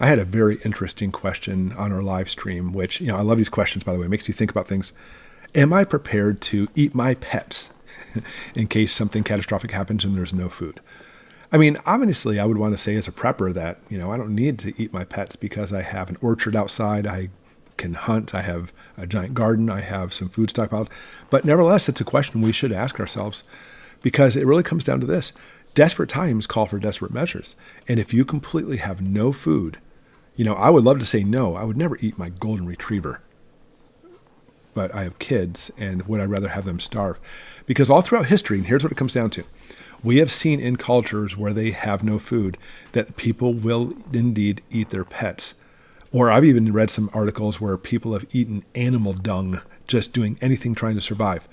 I had a very interesting question on our live stream, which, I love these questions, by the way. It makes you think about things. Am I prepared to eat my pets in case something catastrophic happens and there's no food? I mean, obviously, I would want to say as a prepper that, I don't need to eat my pets because I have an orchard outside. I can hunt. I have a giant garden. I have some food stockpiled. But nevertheless, it's a question we should ask ourselves because it really comes down to this. Desperate times call for desperate measures. And if you completely have no food, I would love to say no. I would never eat my golden retriever. But I have kids, and would I rather have them starve? Because all throughout history, and here's what it comes down to, we have seen in cultures where they have no food that people will indeed eat their pets. Or I've even read some articles where people have eaten animal dung, just doing anything trying to survive.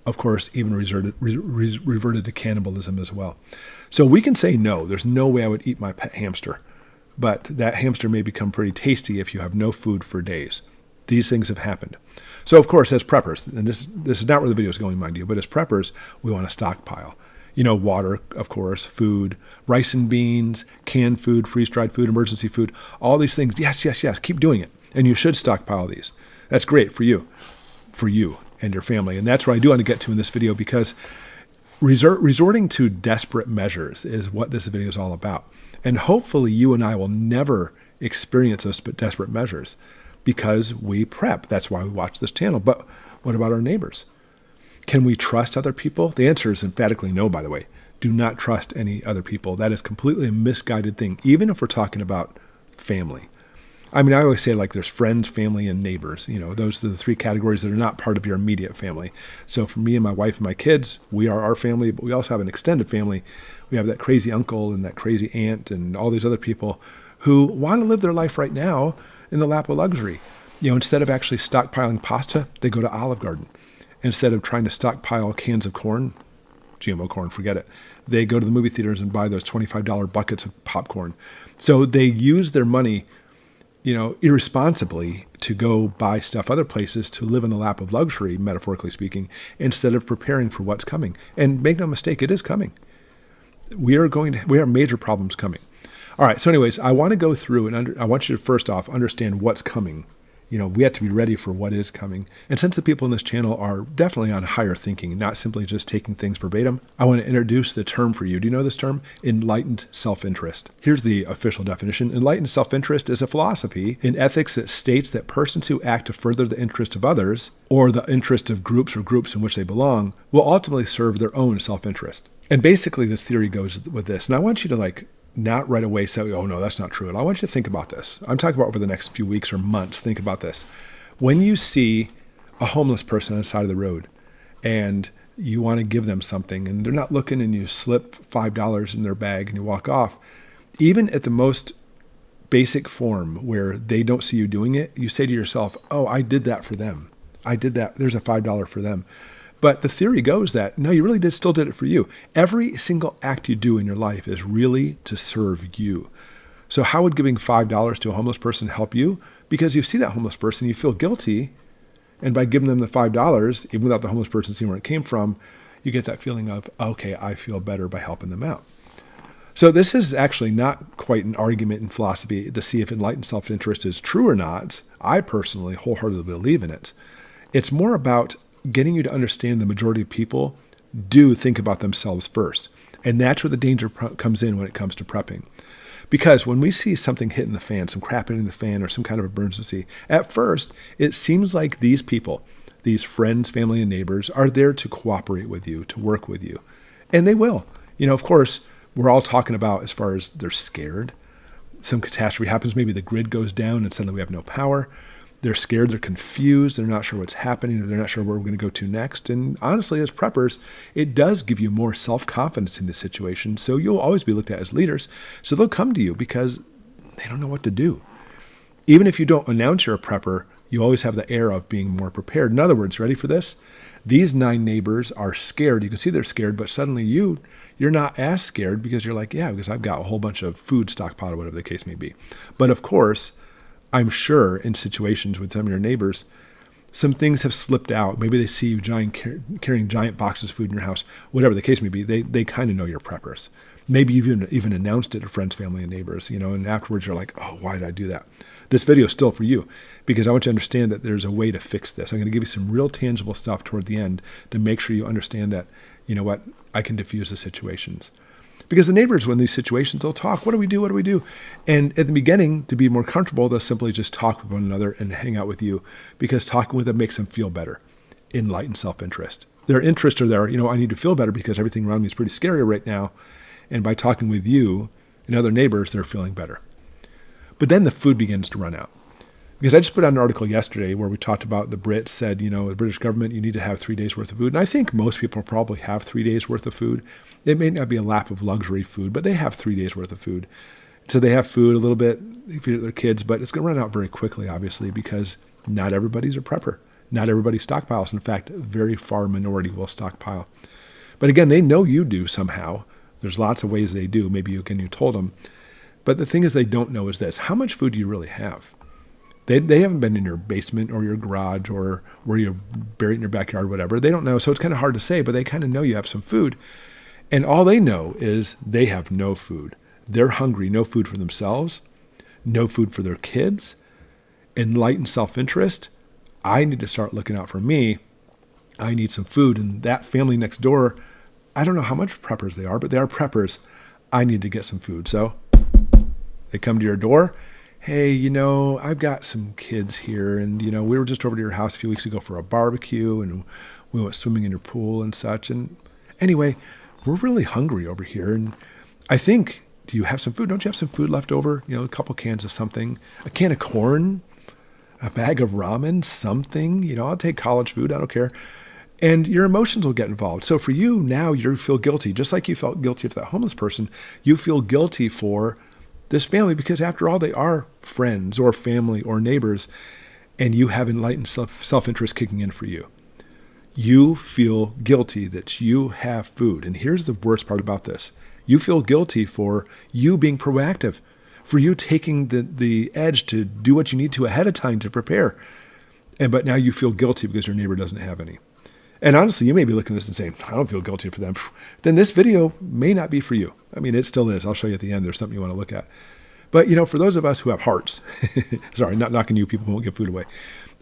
Of course, even reverted to cannibalism as well. So we can say no, there's no way I would eat my pet hamster. But that hamster may become pretty tasty if you have no food for days. These things have happened. So of course, as preppers, and this is not where the video is going, mind you, but as preppers, we want to stockpile. Water, of course, food, rice and beans, canned food, freeze-dried food, emergency food, all these things. Yes, keep doing it. And you should stockpile these. That's great for you and your family. And that's what I do want to get to in this video because resorting to desperate measures is what this video is all about. And hopefully you and I will never experience those desperate measures because we prep. That's why we watch this channel. But what about our neighbors? Can we trust other people? The answer is emphatically no, by the way. Do not trust any other people. That is completely a misguided thing, even if we're talking about family. I mean, I always say there's friends, family, and neighbors. Those are the three categories that are not part of your immediate family. So for me and my wife and my kids, we are our family, but we also have an extended family. We have that crazy uncle and that crazy aunt and all these other people who want to live their life right now in the lap of luxury. Instead of actually stockpiling pasta, they go to Olive Garden. Instead of trying to stockpile cans of corn, GMO corn, forget it, they go to the movie theaters and buy those $25 buckets of popcorn. So they use their money, irresponsibly to go buy stuff other places to live in the lap of luxury, metaphorically speaking, instead of preparing for what's coming. And make no mistake, it is coming. We have major problems coming. All right. So anyways, I want to go through and I want you to first off understand what's coming. We have to be ready for what is coming. And since the people in this channel are definitely on higher thinking, not simply just taking things verbatim, I want to introduce the term for you. Do you know this term? Enlightened self-interest. Here's the official definition. Enlightened self-interest is a philosophy in ethics that states that persons who act to further the interest of others or the interest of groups or groups in which they belong will ultimately serve their own self-interest. And basically the theory goes with this. And I want you to not right away say, oh, no, that's not true. And I want you to think about this. I'm talking about over the next few weeks or months. Think about this. When you see a homeless person on the side of the road and you want to give them something and they're not looking and you slip $5 in their bag and you walk off, even at the most basic form where they don't see you doing it, you say to yourself, oh, I did that for them. I did that. There's a $5 for them. But the theory goes that, no, you really still did it for you. Every single act you do in your life is really to serve you. So how would giving $5 to a homeless person help you? Because you see that homeless person, you feel guilty. And by giving them the $5, even without the homeless person seeing where it came from, you get that feeling of, okay, I feel better by helping them out. So this is actually not quite an argument in philosophy to see if enlightened self-interest is true or not. I personally wholeheartedly believe in it. It's more about getting you to understand the majority of people do think about themselves first. And that's where the danger comes in when it comes to prepping. Because when we see something hitting the fan, some crap hitting the fan or some kind of emergency, at first, it seems like these people, these friends, family, and neighbors are there to cooperate with you, to work with you. And they will. Of course, we're all talking about as far as they're scared. Some catastrophe happens. Maybe the grid goes down and suddenly we have no power. They're scared, they're confused, they're not sure what's happening, they're not sure where we're going to go to next. And honestly, as preppers, it does give you more self-confidence in this situation. So you'll always be looked at as leaders. So they'll come to you because they don't know what to do. Even if you don't announce you're a prepper, you always have the air of being more prepared. In other words, ready for this? These 9 neighbors are scared. You can see they're scared, but suddenly you're not as scared because you're like, yeah, because I've got a whole bunch of food stockpiled or whatever the case may be. But of course, I'm sure in situations with some of your neighbors, some things have slipped out. Maybe they see you carrying giant boxes of food in your house, whatever the case may be. They kind of know you're preppers. Maybe you've even announced it to friends, family, and neighbors, and afterwards you're like, oh, why did I do that? This video is still for you because I want you to understand that there's a way to fix this. I'm going to give you some real tangible stuff toward the end to make sure you understand that, I can diffuse the situations. Because the neighbors, when these situations, they'll talk, what do we do? What do we do? And at the beginning, to be more comfortable, they'll simply just talk with one another and hang out with you because talking with them makes them feel better. Enlightened self-interest. Their interests are there, I need to feel better because everything around me is pretty scary right now. And by talking with you and other neighbors, they're feeling better. But then the food begins to run out. Because I just put out an article yesterday where we talked about the Brits said, the British government, you need to have 3 days worth of food. And I think most people probably have 3 days worth of food. It may not be a lap of luxury food, but they have 3 days worth of food. So they have food a little bit, feed their kids, but it's going to run out very quickly, obviously, because not everybody's a prepper. Not everybody stockpiles. In fact, a very far minority will stockpile. But again, they know you do somehow. There's lots of ways they do. Maybe you told them. But the thing is they don't know is this. How much food do you really have? They haven't been in your basement or your garage or where you're buried in your backyard, whatever. They don't know. So it's kind of hard to say, but they kind of know you have some food. And all they know is they have no food. They're hungry, no food for themselves, no food for their kids. Enlightened self-interest. I need to start looking out for me. I need some food. And that family next door, I don't know how much preppers they are, but they are preppers. I need to get some food. So they come to your door. Hey, I've got some kids here and, we were just over to your house a few weeks ago for a barbecue and we went swimming in your pool and such. And anyway, we're really hungry over here. And I think, do you have some food? Don't you have some food left over? A couple cans of something, a can of corn, a bag of ramen, something, I'll take college food. I don't care. And your emotions will get involved. So for you now, you feel guilty, just like you felt guilty for that homeless person. You feel guilty for this family because after all, they are friends or family or neighbors, and you have enlightened self-interest kicking in for you. You feel guilty that you have food. And here's the worst part about this. You feel guilty for you being proactive, for you taking the edge to do what you need to ahead of time to prepare. But now you feel guilty because your neighbor doesn't have any. And honestly, you may be looking at this and saying, I don't feel guilty for them. Then this video may not be for you. I mean, it still is. I'll show you at the end. There's something you want to look at. But, for those of us who have hearts, sorry, not knocking you people who won't give food away.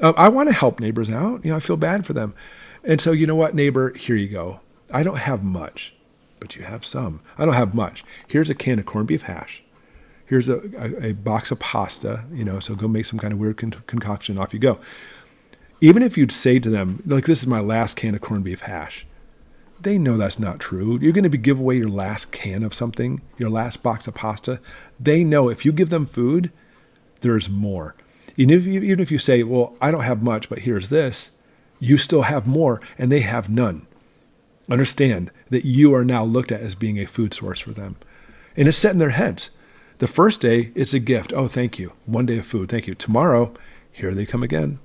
I want to help neighbors out. I feel bad for them. And so, you know what, neighbor, here you go. I don't have much, but you have some. I don't have much. Here's a can of corned beef hash. Here's a box of pasta, so go make some kind of weird concoction. Off you go. Even if you'd say to them, like, this is my last can of corned beef hash, they know that's not true. You're going to give away your last can of something, your last box of pasta. They know if you give them food, there's more. Even if you say, well, I don't have much, but here's this, you still have more, and they have none. Understand that you are now looked at as being a food source for them. And it's set in their heads. The first day, it's a gift. Oh, thank you. 1 day of food. Thank you. Tomorrow, here they come again.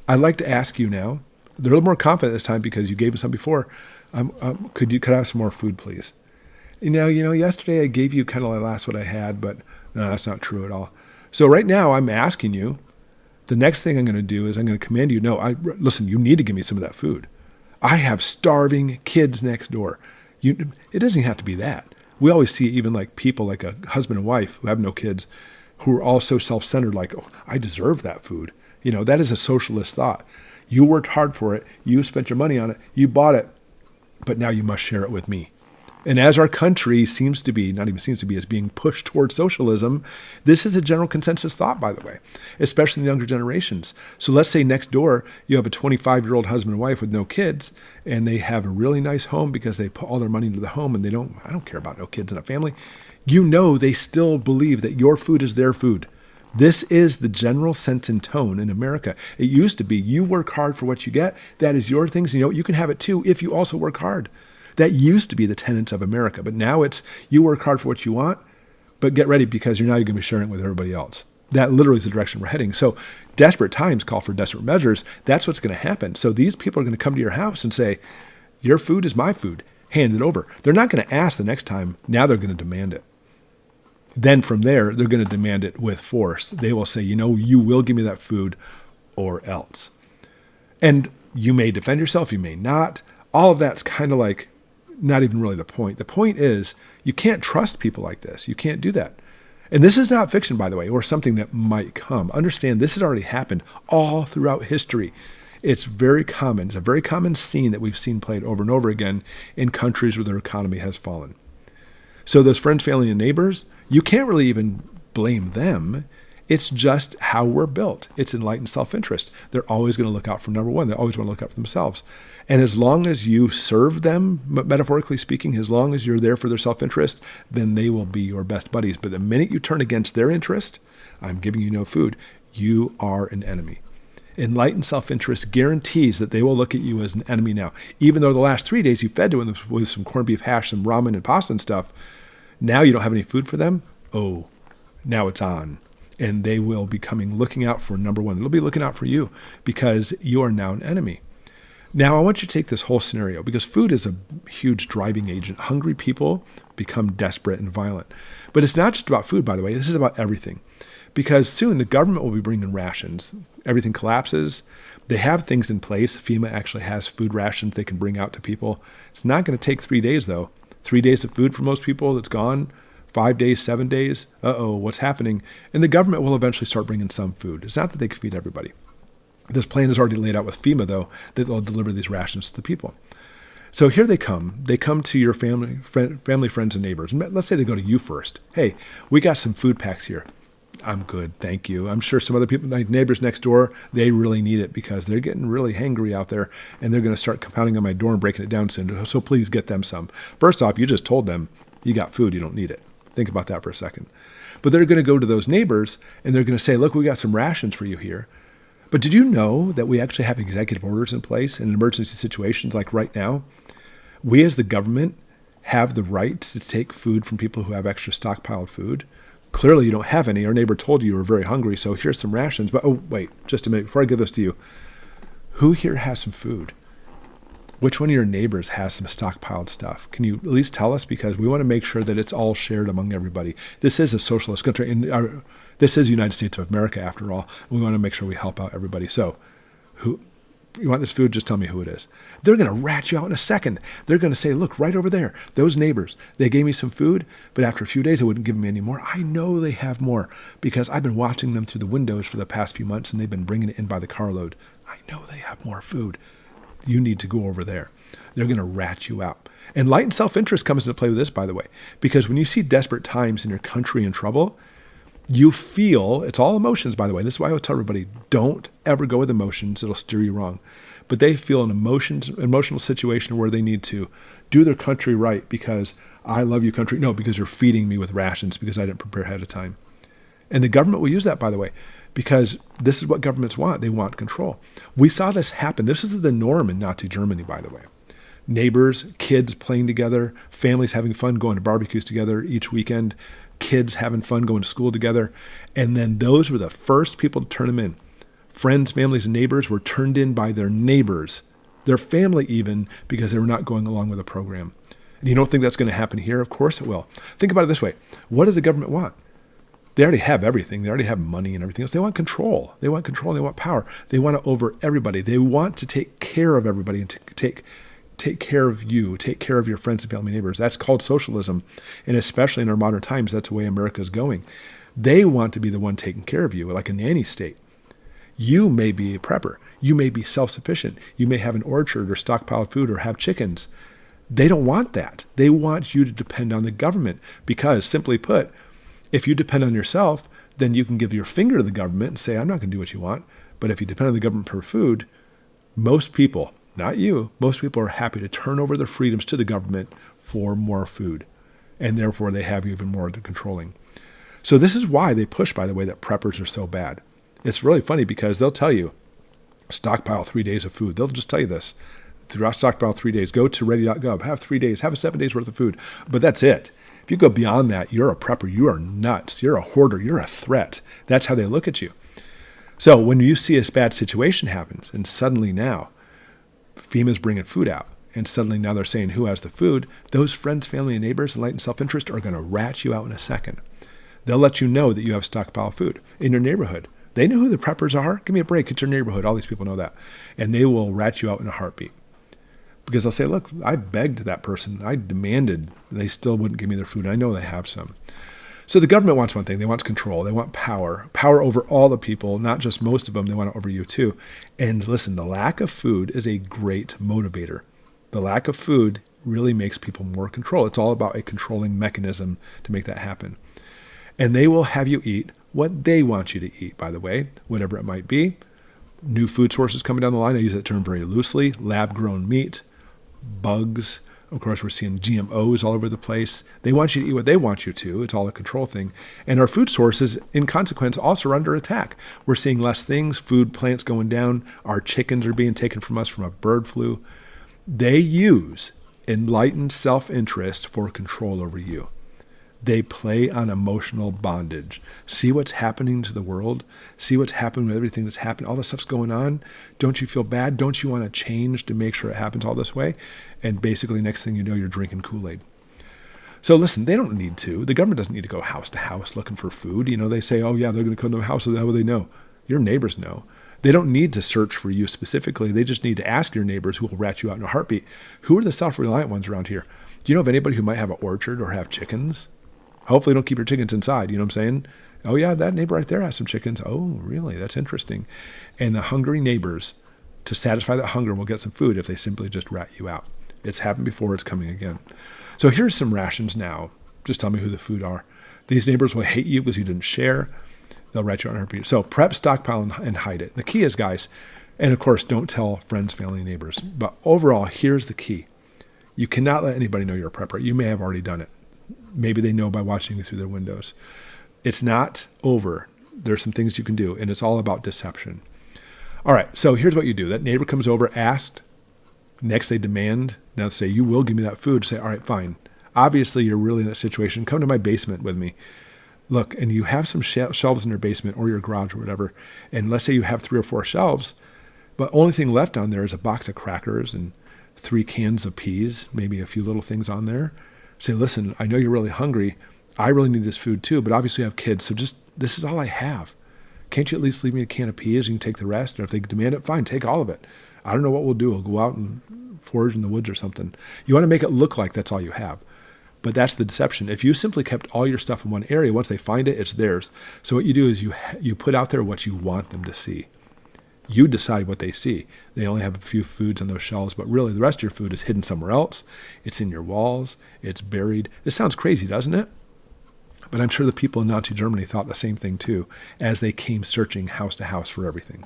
I'd like to ask you now, they're a little more confident this time because you gave them some before. Could I have some more food, please? Yesterday I gave you kind of the last what I had, but no, that's not true at all. So right now I'm asking you, the next thing I'm going to do is I'm going to command you, listen, you need to give me some of that food. I have starving kids next door. It doesn't even have to be that. We always see even like people like a husband and wife who have no kids who are all so self-centered, like, oh, I deserve that food. That is a socialist thought. You worked hard for it. You spent your money on it. You bought it. But now you must share it with me. And as our country seems to be, not even seems to be, is being pushed towards socialism, this is a general consensus thought, by the way, especially in the younger generations. So let's say next door, you have a 25-year-old husband and wife with no kids, and they have a really nice home because they put all their money into the home, and I don't care about no kids in a family. They still believe that your food is their food. This is the general sense and tone in America. It used to be you work hard for what you get. That is your things. You can have it too if you also work hard. That used to be the tenets of America. But now it's you work hard for what you want, but get ready because you're going to be sharing it with everybody else. That literally is the direction we're heading. So desperate times call for desperate measures. That's what's going to happen. So these people are going to come to your house and say, your food is my food. Hand it over. They're not going to ask the next time. Now they're going to demand it. Then from there, they're going to demand it with force. They will say, you will give me that food or else. And you may defend yourself, you may not. All of that's kind of like not even really the point. The point is You can't trust people like this. You can't do that. And this is not fiction, by the way, or something that might come. Understand, this has already happened all throughout history. It's very common. It's a very common scene that we've seen played over and over again in countries where their economy has fallen. So those friends, family, and neighbors, you can't really even blame them. It's just how we're built. It's enlightened self-interest. They're always going to look out for number one. They always want to look out for themselves. And as long as you serve them, metaphorically speaking, as long as you're there for their self-interest, then they will be your best buddies. But the minute you turn against their interest, I'm giving you no food, you are an enemy. Enlightened self-interest guarantees that they will look at you as an enemy now. Even though the last 3 days you fed to them with some corned beef hash, some ramen and pasta and stuff, now you don't have any food for them. Oh, now it's on. And they will be looking out for number one. They'll be looking out for you because you are now an enemy. Now, I want you to take this whole scenario because food is a huge driving agent. Hungry people become desperate and violent. But it's not just about food, by the way. This is about everything. Because soon the government will be bringing rations. Everything collapses. They have things in place. FEMA actually has food rations they can bring out to people. It's not going to take 3 days, though. 3 days of food for most people that's gone. 5 days, 7 days, what's happening? And the government will eventually start bringing some food. It's not that they can feed everybody. This plan is already laid out with FEMA, though, that they'll deliver these rations to the people. So here they come. They come to your family, friends, and neighbors. And let's say they go to you first. Hey, we got some food packs here. I'm good, thank you. I'm sure some other people, like neighbors next door, they really need it because they're getting really hangry out there, and they're going to start pounding on my door and breaking it down soon. So please get them some. First off, you just told them you got food, you don't need it. Think about that for a second. But they're going to go to those neighbors and they're going to say, look, we got some rations for you here. But did you know that we actually have executive orders in place in emergency situations like right now? We as the government have the right to take food from people who have extra stockpiled food. Clearly you don't have any. Our neighbor told you were very hungry, so here's some rations. But oh, wait, just a minute before I give this to you. Who here has some food? Which one of your neighbors has some stockpiled stuff? Can you at least tell us? Because we want to make sure that it's all shared among everybody. This is a socialist country, and this is the United States of America, after all. And we want to make sure we help out everybody. So, who you want this food? Just tell me who it is. They're going to rat you out in a second. They're going to say, look, right over there, those neighbors, they gave me some food, but after a few days, they wouldn't give me any more. I know they have more because I've been watching them through the windows for the past few months, and they've been bringing it in by the carload. I know they have more food. You need to go over there. They're going to rat you out. Enlightened self-interest comes into play with this, by the way, because when you see desperate times in your country in trouble, you feel, it's all emotions, by the way. This is why I always tell everybody, don't ever go with emotions. It'll steer you wrong. But they feel an emotional situation where they need to do their country right because I love you, country. No, because you're feeding me with rations because I didn't prepare ahead of time. And the government will use that, by the way, because this is what governments want. They want control. We saw this happen. This is the norm in Nazi Germany, by the way. Neighbors, kids playing together, families having fun going to barbecues together each weekend, kids having fun going to school together. And then those were the first people to turn them in. Friends, families, and neighbors were turned in by their neighbors, their family even, because they were not going along with the program. And you don't think that's going to happen here? Of course it will. Think about it this way. What does the government want? They already have everything. They already have money and everything else. They want control. They want control. They want power. They want it over everybody. They want to take care of everybody and to take care of you, take care of your friends and family neighbors. That's called socialism. And especially in our modern times, that's the way America is going. They want to be the one taking care of you, like a nanny state. You may be a prepper. You may be self-sufficient. You may have an orchard or stockpiled food or have chickens. They don't want that. They want you to depend on the government because, simply put, if you depend on yourself, then you can give your finger to the government and say, I'm not going to do what you want. But if you depend on the government for food, most people, not you, most people are happy to turn over their freedoms to the government for more food. And therefore, they have even more to controlling. So this is why they push, by the way, that preppers are so bad. It's really funny because they'll tell you, stockpile 3 days of food. They'll just tell you this. Throughout stockpile 3 days, go to ready.gov, have 3 days, have 7 days worth of food. But that's it. If you go beyond that, you're a prepper, you are nuts, you're a hoarder, you're a threat. That's how they look at you. So when you see a bad situation happens, and suddenly now, FEMA's bringing food out, and suddenly now they're saying who has the food, those friends, family, and neighbors, enlightened self-interest are going to rat you out in a second. They'll let you know that you have stockpile food in your neighborhood. They know who the preppers are. Give me a break. It's your neighborhood. All these people know that. And they will rat you out in a heartbeat. Because they'll say, look, I begged that person. I demanded, and they still wouldn't give me their food. I know they have some. So the government wants one thing. They want control. They want power over all the people, not just most of them. They want it over you too. And listen, the lack of food is a great motivator. The lack of food really makes people more control. It's all about a controlling mechanism to make that happen. And they will have you eat what they want you to eat, by the way, whatever it might be. New food sources coming down the line. I use that term very loosely. Lab-grown meat, bugs. Of course, we're seeing GMOs all over the place. They want you to eat what they want you to. It's all a control thing. And our food sources, in consequence, also are under attack. We're seeing less things, food plants going down. Our chickens are being taken from us from a bird flu. They use enlightened self-interest for control over you. They play on emotional bondage. See what's happening to the world? See what's happening with everything that's happened? All this stuff's going on. Don't you feel bad? Don't you want to change to make sure it happens all this way? And basically, next thing you know, you're drinking Kool-Aid. So listen, they don't need to. The government doesn't need to go house to house looking for food. You know, they say, oh yeah, they're going to come to a house. So how will they know? Your neighbors know. They don't need to search for you specifically. They just need to ask your neighbors who will rat you out in a heartbeat. Who are the self-reliant ones around here? Do you know of anybody who might have an orchard or have chickens? Hopefully don't keep your chickens inside. You know what I'm saying? Oh yeah, that neighbor right there has some chickens. Oh, really? That's interesting. And the hungry neighbors, to satisfy that hunger, will get some food if they simply just rat you out. It's happened before. It's coming again. So here's some rations now. Just tell me who the food are. These neighbors will hate you because you didn't share. They'll rat you out on her feet. So prep, stockpile, and hide it. The key is, guys, and of course, don't tell friends, family, and neighbors. But overall, here's the key. You cannot let anybody know you're a prepper. You may have already done it. Maybe they know by watching you through their windows. It's not over. There's some things you can do, and it's all about deception. All right, so here's what you do. That neighbor comes over, asked. Next, they demand. Now say, you will give me that food. Say, all right, fine. Obviously, you're really in that situation. Come to my basement with me. Look, and you have some shelves in your basement or your garage or whatever. And let's say you have 3 or 4 shelves, but only thing left on there is a box of crackers and 3 cans of peas, maybe a few little things on there. Say, listen, I know you're really hungry. I really need this food too, but obviously you have kids, so just, this is all I have. Can't you at least leave me a can of peas and you can take the rest? Or if they demand it, fine, take all of it. I don't know what we'll do. We'll go out and forage in the woods or something. You want to make it look like that's all you have. But that's the deception. If you simply kept all your stuff in one area, once they find it, it's theirs. So what you do is you put out there what you want them to see. You decide what they see. They only have a few foods on those shelves, but really the rest of your food is hidden somewhere else. It's in your walls. It's buried. This sounds crazy, doesn't it? But I'm sure the people in Nazi Germany thought the same thing too, as they came searching house to house for everything.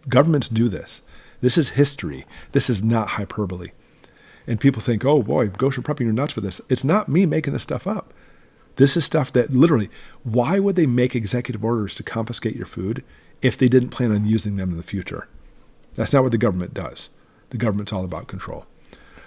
Governments do this. This is history. This is not hyperbole. And people think, oh boy, Goshen prepping, you're nuts for this. It's not me making this stuff up. This is stuff that literally, why would they make executive orders to confiscate your food if they didn't plan on using them in the future? That's not what the government does. The government's all about control.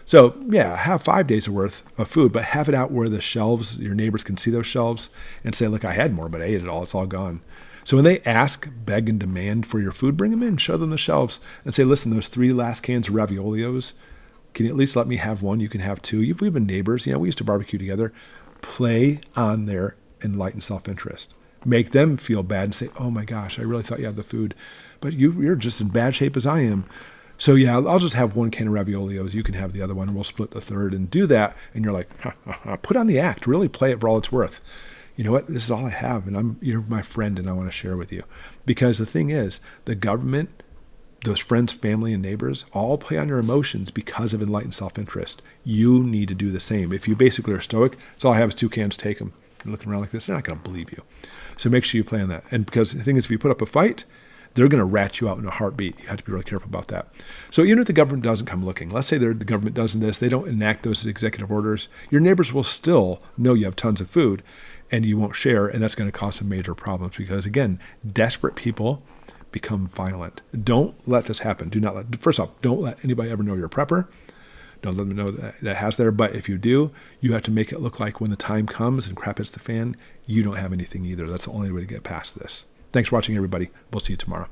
So yeah, have 5 days worth of food, but have it out where the shelves, your neighbors can see those shelves and say, look, I had more, but I ate it all. It's all gone. So when they ask, beg, and demand for your food, bring them in, show them the shelves and say, listen, those 3 last cans of raviolios, can you at least let me have one? You can have 2. We've been neighbors. We used to barbecue together. Play on their enlightened self-interest. Make them feel bad and say, oh my gosh, I really thought you had the food, but you're just in bad shape as I am. So yeah, I'll just have 1 can of raviolios. You can have the other one, and we'll split the third and do that. And you're like, put on the act, really play it for all it's worth. You know what? This is all I have, and you're my friend, and I want to share with you. Because the thing is, the government, those friends, family, and neighbors all play on your emotions because of enlightened self-interest. You need to do the same. If you basically are stoic, it's all I have is 2 cans, take them. You're looking around like this, they're not going to believe you. So make sure you play on that. And because the thing is, if you put up a fight, they're going to rat you out in a heartbeat. You have to be really careful about that. So even if the government doesn't come looking, let's say the government does this, they don't enact those executive orders, your neighbors will still know you have tons of food and you won't share, and that's going to cause some major problems because, again, desperate people become violent. Don't let this happen. First off, don't let anybody ever know you're a prepper. Don't let them know that has there. But if you do, you have to make it look like when the time comes and crap hits the fan, you don't have anything either. That's the only way to get past this. Thanks for watching, everybody. We'll see you tomorrow.